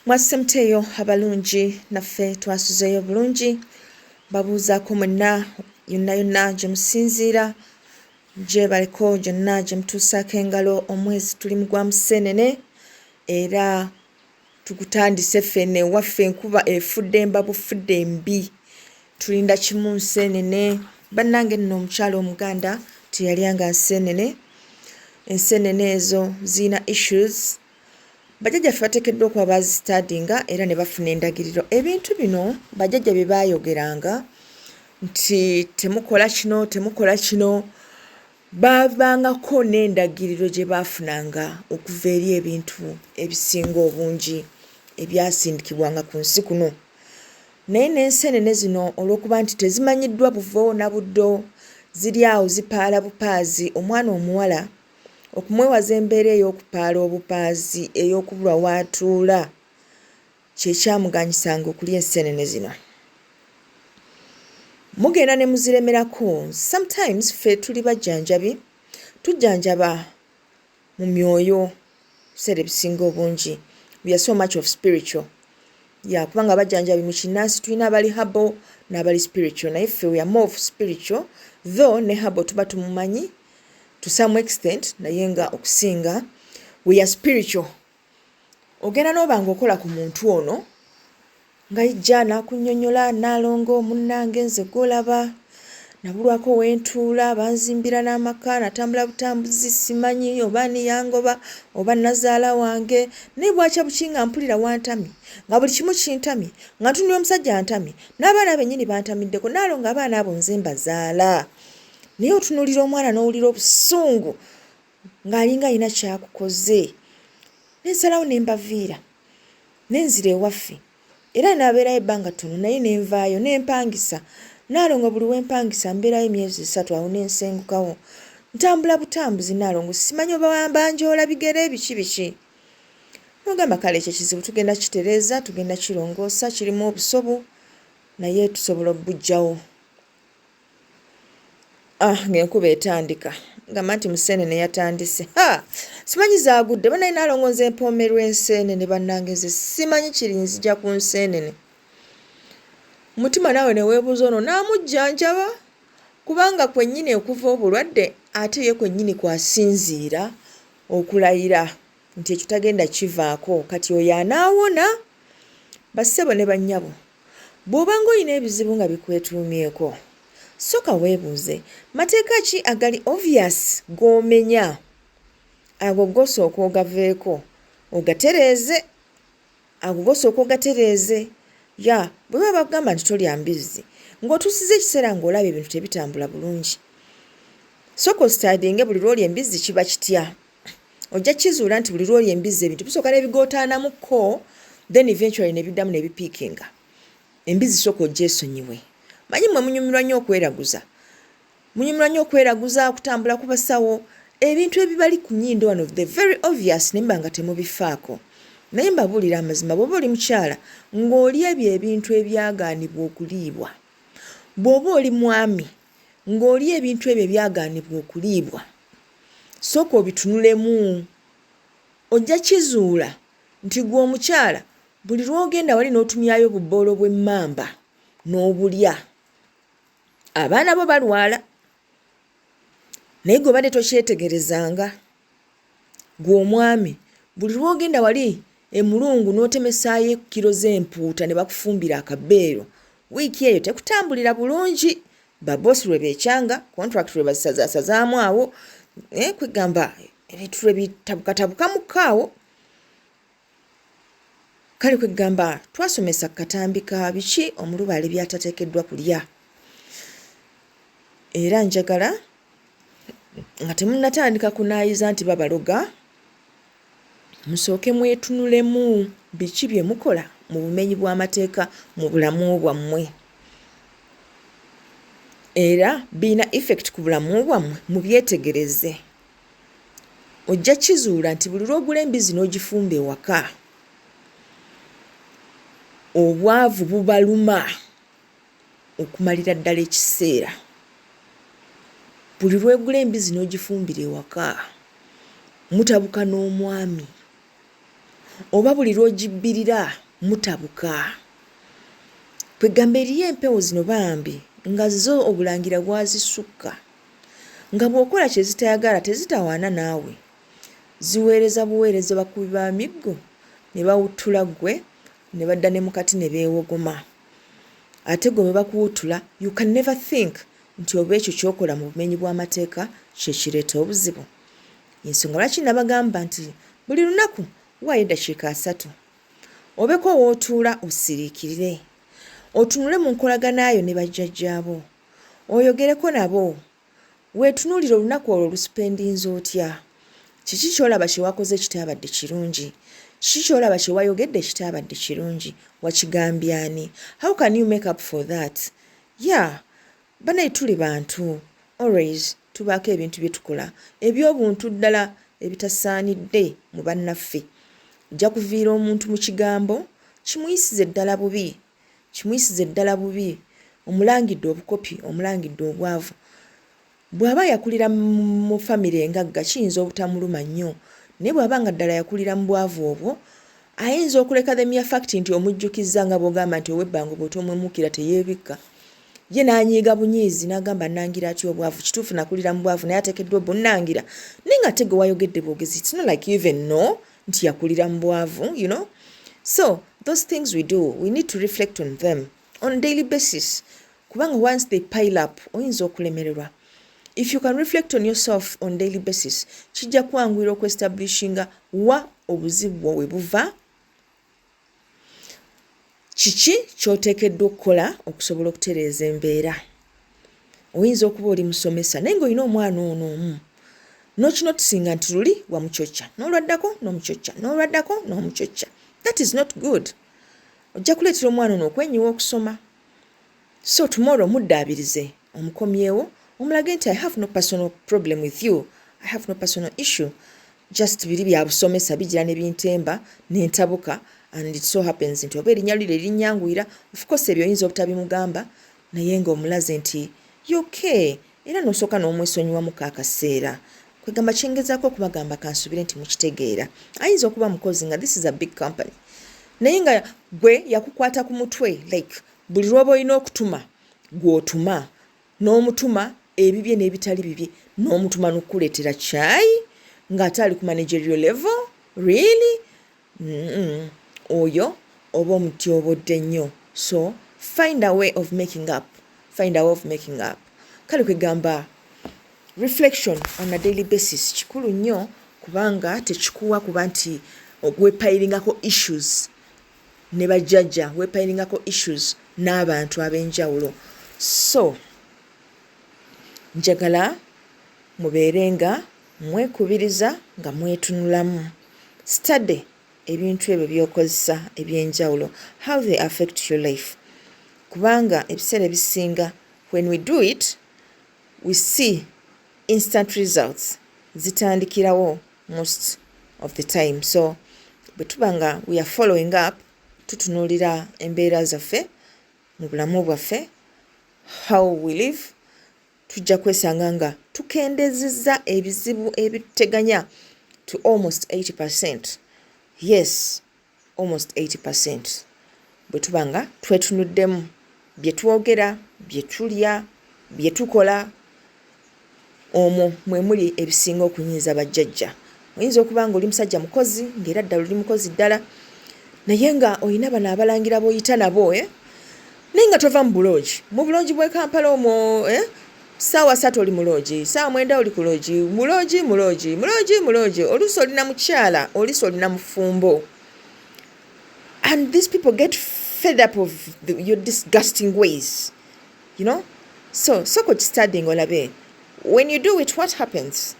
Mwasemteyo abalungi naffe twasuzeyo bulungi babuuzaako mwenna yonna gye musinziira gye baliko gyonna gye mutuusaako engalo omwezi tulimu gwa Museenene era tugutandise ffene waffe enkuba efudde mbabufudde mbi tulinda kimu nseenene bannange nno omukyala omuganda teyalyanga nseenene enseenene ezo ziyina issues bajjajjaffe bateekeddwa okuba baazisitadinga era ne bafuna endagiriro ebintu bino bajjajja bye baayogeranga nti temukola kino baabangako n'endagiriro gye baafunanga okuva eri ebintu ebisinga obungi ebyasindikibwanga ku nsi kuno naye n'enseenene zino olw'okuba nti tezimanyiddwa buvo na buddo ziri awo zipaala bupaazi omwana omuwala okumwewaza embeera ey'okupaala obupaazi ey'okubulwa w'atuula kye kyamuganyisanga okulya enseenene zino mugenda ne muziremerako sometimes ffe tuli bajjanjabi tujjanjaba mu myoyo biseera ebisinga obungi we are so much of spiritual kubanga abajjanjabi mu kinnansi tulina abali habo n'abali spiritual naye ffe we are more of spiritual though ne habo tuba tumumanyi to some extent naye nga okusinga we are spiritual ogenda n'obanga okola ku muntu ono nga ijja n'akunnyonnyola naalongo munnange nze gw'olaba nabulwako w'entuula banzimbira n'amaka natambula butambuzi simanyi oba niyangoba oba nazaala wange naye bwakya buki nga mpulira wantamye nga buli kimu kintamye nga ntunira omusajja antamye n'abaana bennyini bantamiddeko naalonga abaana abo nze mbazaala naye otunuulira omwana n'owulira obusungu ng'alinga alina kyakukoze nensalawo ne mbaviira nenzira ewaffe era naabeerayo ebbanga ttono naye nenvaayo nempangisa naalongo buli wempangisa mbeerayo emyezi 3 awo nensengukawo ntambula butambuzi naalongo simanyi oba banjoola bigere biki nogamba kale ekyo kizibu tugenda kitereeza tugenda kirongoosa kirimu obusobo naye tusobola okubuggyawo ng'enkuba etandika ngamba nti Museenene yatandise simanyi zaagudde banaye naalongo nze empoomerwa enseenene bannange nze simanyi kiri nzija ku nseenene mutima naawe ne weebuuza ono naamujjanjaba kubanga kwennyini okuva obulwadde ate ye kwennyini kwasinziira okulayira nti ekyo tagenda kivaako kati oyo anaawona bassebo ne bannyabo bw'obanga olina ebizibu nga bikwetuumyeko soka weebuuze mateeka ki agali obvious g'omenya ago gosooka ogaveeko ogatereeze ago gosooka ogatereeze bwe baba bagamba nti tolya mbizzi ng'otuusiza ekiseera ng'olaba ebintu tebitambula bulungi soka ositadinge buli lw'olya embizzi kiba kitya ojja kizuula nti buli lw'olya embizzi ebintu bisooka nebigootaanamukko then eventually ne biddamu ne bipiikinga embizzi soka ojja esonyiwe manyi mwe munyumirwa nnyo okweraguza okutambula ku basawo ebintu ebibali ku nnyindo one of the very obvious naye mba nga temubifaako naye mbabuulira amazima bw'oba oli mukyala ng'olya ebyo ebintu ebyagaanibwa okuliibwa bw'oba oli mwami ng'olya ebintu ebyo ebyagaanibwa okuliibwa sooka obitunulemu ojja kizuula nti gwe omukyala buli lw'ogenda wali n'otumyayo bubboolo bw'emmamba n'obulya abaana bo balwala naye gwe badde tokyetegerezanga gwe omwami buli lw'ogenda wali emulungu n'otemesaayo kiro z'empuuta ne bakufumbira akabeero wiiki eyo tekutambulira bulungi babosi lwe beekyanga contract lwe basazaamu awo kwegamba ebintu lwe bitabukatabukamukaawo kale kwegamba twasomesa katambi ka biki omulubaale byatateekeddwa kulya era njagala nga temunnatandika kunaayiza nti babaloga musooke mwetunulemu biki bye mukola mu bumenyi bw'amateeka mu bulamu bwammwe era birina effect ku bulamu bwammwe mubyetegereze ojja kizuula nti buli lw'ogula embizzi n'ogifumba ewaka obwavu bubaluma okumalira ddala ekiseera buli lwegula embizzi n'ogifumbira ewaka mutabuka n'omwami oba buli lw'ogibbirira mutabuka. Kwegamba eriyo empewo zino bambi nga zo obulangira bwazisukka, nga bw'okola kye zitayagala tezitawaana naawe, ziweereza buweereza bakubi ba miggo ne bawuttula ggwe ne badda ne mukati ne beewogoma. Ate gwe bakuwuttula you can never think nti oba ekyo kyokola mu bumenyi bw'amateeka kye kireeta obuzibu. Ensonga lwaki nabagamba nti buli lunaku waayo eddakiika 3 obeko w'otuula osiriikirire, otunule mu nkolaganayo ne bajjajjaabo, oyogereko nabo, weetunuulire olunaku olwo olusipendinza otya. Kiki ky'olaba kye wakoze kitaabadde kirungi? Kiki ky'olaba kye wayogedde kitaabadde kirungi? Wakigambye ani? How can you make up for that? Yeah, banaye tuli bantu. Always tubaako ebintu bye tukola eby'obuntu ddala ebitasaanidde mu bannaffe. Ojja kuviira omuntu mu kigambo kimuyisize ddala bubi, omulangidde obukopi, omulangidde obwavu. Bw'aba yakulira mu famire engagga kiyinza obutamuluma nnyo, naye bw'aba nga ddala yakulira mu bwavu obwo ayinza okuleka the mere fact nti omujjukizza nga bw'ogamba nti ow'ebbanga bw'otomwemukira teyeebikka. Ye n'anyiiga bunyiizi n'agamba nangira atya obwavu, kituufu nakulira mu bwavu naye ateekeddwa obunnangira. Naye nga ate gwe wayogedde bwogezi, it's not like you even know nti yakulira mu bwavu, you know. So those things we do, we need to reflect on them on a daily basis, kubanga once they pile up oyinza okulemererwa. If you can reflect on yourself on daily basis, kijja kwanguira okuestablishinga wa obuzibu bwo we buva, kiki ky'oteekeddwa okukola okusobola okutereeza embeera. Oyinza okuba oli musomesa naye ng'olina omwana ono omu n'okinotisinga nti luli wamucocca n'olwaddako n'omucocca n'olwaddako n'omucocca. That is not good. Ojja kuleetera omwana ono okwenyiwa okusoma. So tomorrow muddaabirize omukomyewo omulage nti I have no personal problem with you, I have no personal issue, just biri bya busomesa bigira ne bintemba n'entabuka, and it so happens nti oba erinnya lire erinnyanguyira, of course ebyo oyinza obutabimugamba naye ng'omulaze nti you okay, era n'osooka n'omwesonyiwamuko akaseera. Kwegamba kyengezaako okubagamba kansubire nti mukitegeera. Ayinza okuba mukozi nga this is a big company, naye nga gwe yakukwata ku mutwe, like buli lw'oba olina okutuma gw'otuma, n'omutuma ebibye n'ebitali bibye, n'omutuma n'okukuleetera kyayi ng'ate ali ku managerial level. Really? Oyo oba omutyobodde nnyo. So find a way of making up. Kale kwegamba reflection on a daily basis kikulu nnyo, kubanga tekikuwa kuba nti weepayingako issues ne bajjajja, weepayingako issues n'abantu ab'enjawulo. So njagala mubeere nga mwekubiriza nga mwetunulamu. Study ebintu ebyo by'okozesa eby'enjawulo, how they affect your life. Kubanga ebiseera ebisinga when we do it we see instant results. Zitandikirawo most of the time. So bwe tuba nga we are following up, tutunuulira embeera zaffe mu bulamu bwaffe, how we live, tujja kwesanga nga tukendezezza ebizibu ebiteganya to almost 80%. Yes, almost 80%. Bwe tuba nga twetunuddemu bye twogera, bye tulya, bye tukola, omwo mwe muli ebisinga okunyiiza bajjajja. Oyinza okuba nga oli musajja mukozi, ng'era ddala oli mukozi ddala, naye nga olina bano abalangira b'oyita nabo, naye nga tova mu buloogi. Mu buloogi bw'e Kampala omwo, ssaawa 3 oli mu loogi, ssaawa 9 oli ku loogi, muloogi, oluusi olina mukyala, oluusi olina mufumbo. And these people get fed up of your disgusting ways, you know. So studying olabe. When you do it, what happens?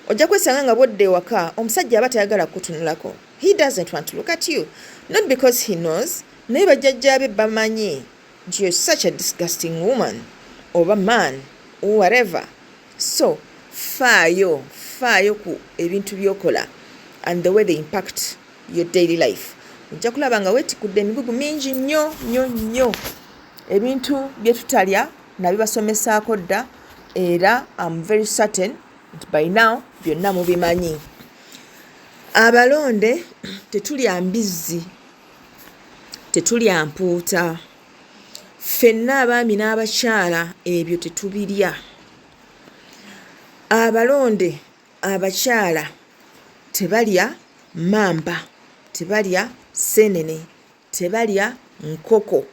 Ojja kwesanga nga bwodde ewaka omusajja aba tayagala kutunulako. He doesn't want to look at you, not because he knows, naye bajjajja be bamanyi nti you're such a disgusting woman or a man or whatever. So faayo ku ebintu byokola and the way they impact your daily life. Ojja kulaba nga weetikudde emigugu mingi nnyo ebintu bye tutalya nabibasomesaako dda, era I'm very certain that by now byonna mubimanyi. Abalonde tetulya mbizzi, tetulya mpuuta. Ffenna abaami n'abakyala ebyo tetubirya. Abalonde abakyala tebalya mamba, tebalya ssenene, tebalya nkoko.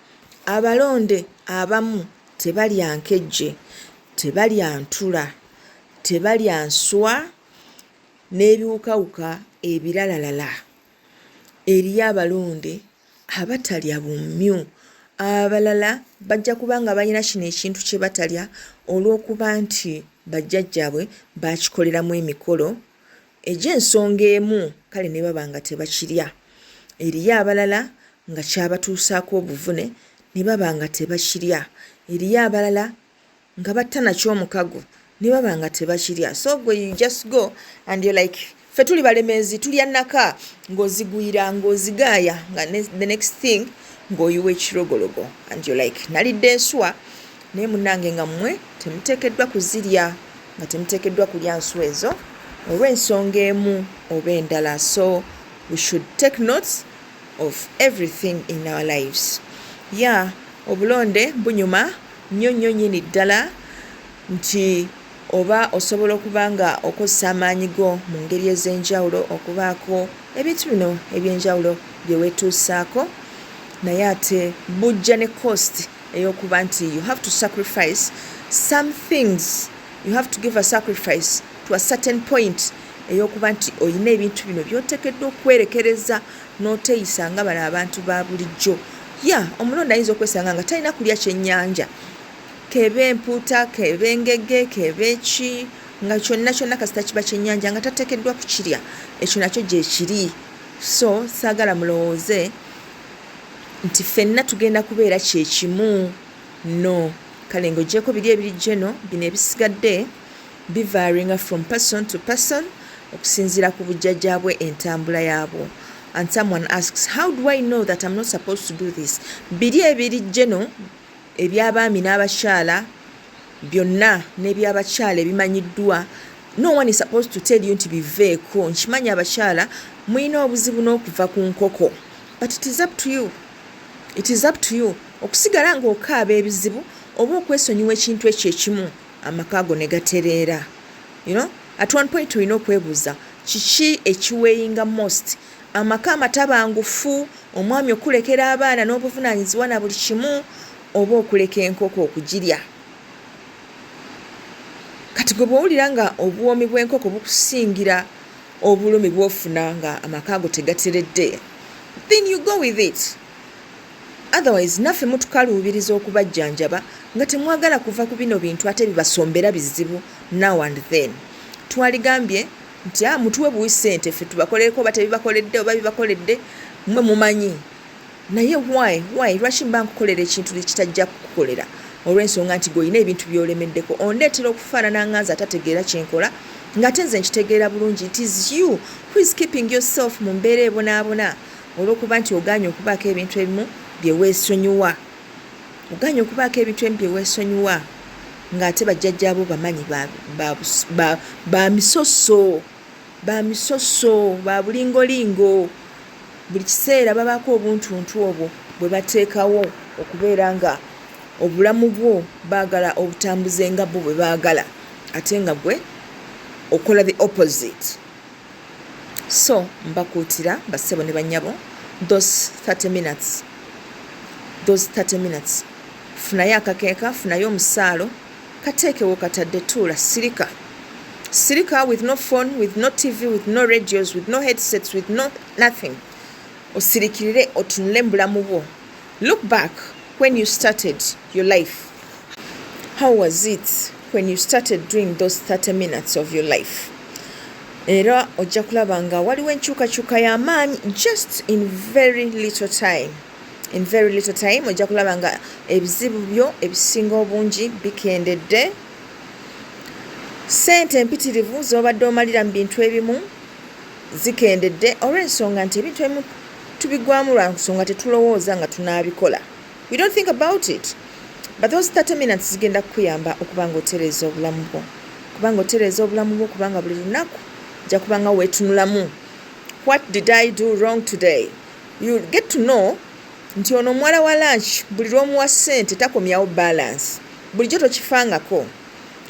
Abalonde abamu tebalya nkejje, tebalya ntula, tebalya nswa n'ebiwukawuka ebiralalala. Eriyo abalonde abatalya bumyu. Abalala bajja kuba nga balina kino ekintu kye batalya olw'okuba nti bajjajjaabwe baakikoleramu emikolo egy'ensonga emu, kale ne baba nga tebakirya. Eriyo abalala nga kyabatuusaako obuvune ne baba nga tebakirya. Eriyo abalala nga batta nakyo omukago ne baba nga tebakirya. So gwe you just go and you're like, ffe tuli balemeezi tulya nnaka, ng'ozigwira ng'ozigaaya nga the next thing ng'oyiwa ekirogologo and you're like, nalidde enswa naye munnange nga mmwe temuteekeddwa kuzirya, nga temuteekeddwa kulya nswa ezo olw'ensonga emu oba endala. So we should take notes of everything in our lives. Obulonde bunyuma nnyo nnyo nnyini ddala nti oba osobola okuba nga okozesa amaanyi go mu ngeri ez'enjawulo okubaako ebintu bino eby'enjawulo bye weetuusaako, naye ate bujja ne cost ey'okuba nti you have to sacrifice some things. You have to give a sacrifice to a certain point ey'okuba nti oyina ebintu bino by'oteekeddwa okwerekereza n'oteeyisa nga bano abantu ba bulijjo. Omulonde ayinza okwesanga nga talina kulya kyennyanja, keba empuuta, keba engege, keba eki, nga kyonna kyonna kasita kiba kyennyanja nga tateekeddwa kukirya. Ekyo nakyo gye kiri. So saagala mulowooze nti ffenna tugenda kubeera kye kimu. No. Kale ng'oggyeko biri ebirijjo eno, bino ebisigadde bivaryinga from person to person okusinziira ku bujjajjaabwe, entambula yaabwo. And someone asks, how do I know that I'm not supposed to do this? Biri ebirijjo eno eby'abaami n'abakyala byonna n'ebyabakyala ebimanyiddwa. No one is supposed to tell you nti biveeko. Nkimanyi abakyala mulina obuzibu n'okuva ku nkoko, but it is up to you. It is up to you okusigala ng'okaaba ebizibu oba okwesonyiwa ekintu ekyo ekimu amaka go ne gatereera. At one point olina okwebuuza kiki ekiweeyinga most. Amaka amatabangufu, omwami okulekera abaana n'obuvunaanyizibwa na buli kimu, oba okuleka enkoko okugirya. Kati gwe bw'owulira nga obuwoomi bw'enkoko bukusingira obulumi bw'ofuna nga amaka go tegateredde, then you go with it. Otherwise naffe mutukaluubiriza okubajjanjaba nga temwagala kuva ku bino bintu ate bibasombera bizibu now and then. Twaligambye nti mutuwe buwi ssente ffe tubakolereko oba tebibakoledde oba bibakoledde mmwe mumanyi. Naye why lwaki mba nkukolera ekintu kitajja kukukolera olw'ensonga nti gweolina ebintu by'olemeddeko. Ondeetera okufaanana nga nze atategeera kyenkola ng'ate nze nkitegeera bulungi. It is you who is keeping yourself mu mbeera ebonaabona olw'okuba nti ogaanye okubaako ebintu ebimu bye weesonyiwa. Ogaanye okubaako ebintu ebimu bye weesonyiwa ng'ate bajjajjaabo bamanyi ba misoso, ba bulingolingo. Buli kiseera babaako obuntuntu obwo bwe bateekawo okubeera nga obulamu bwo baagala obutambuze nga bo bwe baagala, ate nga gwe okola the opposite. So mbakuutira bassebo ne bannyabo, those 30 minutes funayo akakeeka, funayo omusaalo, kateekewo katadde, tuula, sirika with no phone, with no TV, with no radios, with no headsets, with no nothing. Osirikirire otunule mu bulamu bwo. Look back when you started your life. How was it when you started doing those 30 minutes of your life? Era ojja kulaba nga waliwo enkyukakyuka y'amaanyi just in very little time. In very little time ojja kulaba nga ebizibu byo ebisinga obungi bikendedde. Ssente empitirivu z'obadde omalira mu bintu ebimu zikendedde olw'ensonga nti ebintu ebimu tubigwamu lwa nsonga tetulowooza nga tunaabikola. We don't think about it. But those 30 minutes zigenda kukuyamba okuba nga otereeza obulamu bwo. Kubanga otereeza obulamu bwo kubanga buli lunaku ojja kuba nga weetunulamu what did I do wrong today? You get to know nti ono omuwala wa lunch buli lw'omuwa ssente takomyawo balance. Bulijjo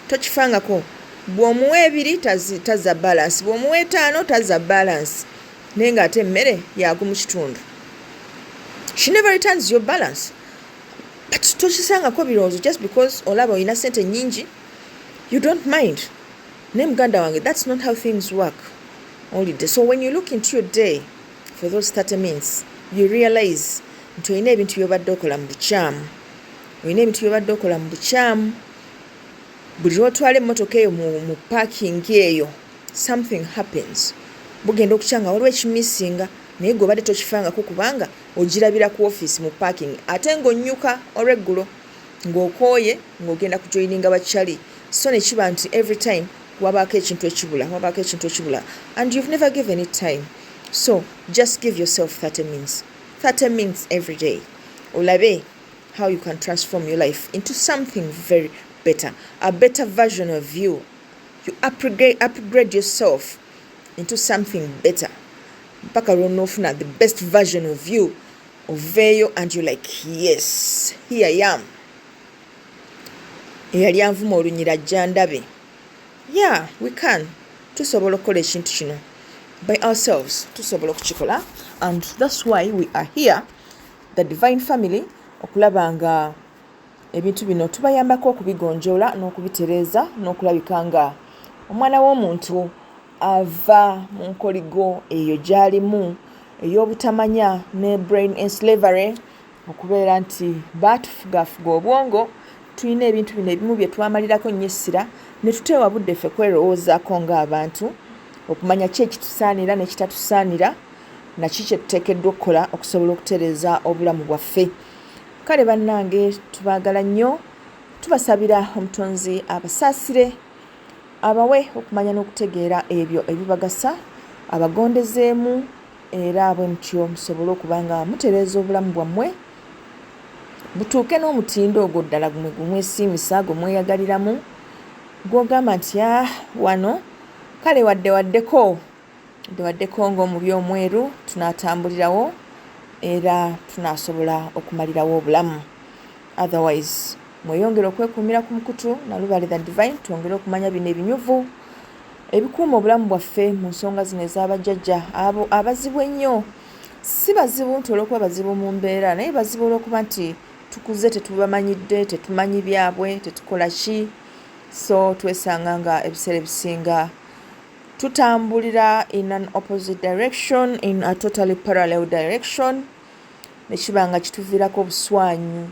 tokifangako. Bw'omuwa ebiri tazza balance, bw'omuwa etaano tazza balance, naye ng'ate emmere yagu mu kitundu. She never returns your balance. But tokisangako birowoozo just because olaba olina ssente nnyingi, you don't mind. Naye muganda wange, that's not how things work. So when you look into your day for those 30 minutes, you realize nti olina ebintu by'obadde okola mu bukyamu. Buli lw'otwala emmotoka eyo mu parking eyo, something happens. Bugenda okukyanga waliwo ekimisinga, naye gwe obadde tokifangako kubanga ogirabira ku office mu parking, ate ng'onnyuka olw'eggulo ng'okooye ng'ogenda kujoyininga bakyali. So ne kiba nti every time wabaako ekintu ekibula, and you've never given it time. So just give yourself 30 minutes. 30 minutes every day. Olabe how you can transform your life into something very better, a better version of you. You upgrade yourself into something better. Mpaka Ofuna, the best version of you, oveyo, and you're like, yes, here I am. Eyali anvuma olunyira jjandabe. Yeah, we can. Tusobola okukola ekintu kino by ourselves. Tusobola okukikola, and that's why we are here, the Divine Family, okulaba nga ebintu bino tubayambako okubigonjoola n'okubitereeza n'okulabika nga omwana w'omuntu ava mu nkoligo eyo gy'alimu ey'obutamanya ne brain enslavery, okubeera nti baatufugafuga obwongo. Tulina ebintu bino ebimu bye twamalirako nnyo essira ne tuteewa budde ffe kwerowoozaako ng'abantu, okumanya ki ekitusaanira n'ekitatusaanira, naki kye tuteekeddwa okukola okusobola okutereeza obulamu bwaffe. Kale bannange, tubaagala nnyo, tubasabira omutonzi abasaasire, abawe okumanya n'okutegeera ebyo ebibagasa, abagondezeemu, era bwe mutyo musobole okuba nga mutereeza obulamu bwammwe, butuuke n'omutindo ogwo ddala gumwesiimisa, gwe mweyagaliramu, gw'ogamba nti wano kale waddewaddeko ng'omubi omweru tunaatambulirawo era tunaasobola okumalirawo obulamu. Otherwise mweyongera okwekuumira ku mukutu Nalubale the Divine, twongere okumanya bino ebinyuvu ebikuuma obulamu bwaffe mu nsonga zino ez'abajjajja abo abazibu ennyo. Si bazibu nti olw'okuba bazibu mu mbeera, naye bazibu olw'okuba nti tukuze tetubamanyidde, tetumanyi byabwe, tetukola ki. So twesanga nga ebiseera ebisinga tutambulira in an opposite direction, in a totally parallel direction, nekiba nga kituviirako obuswanyu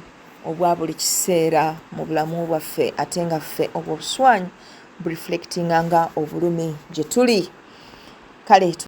obwa buli kiseera mu bulamu bwaffe, ate nga ffe obwo obuswanyu bureflectinga nga obulumi gye tuli. Kale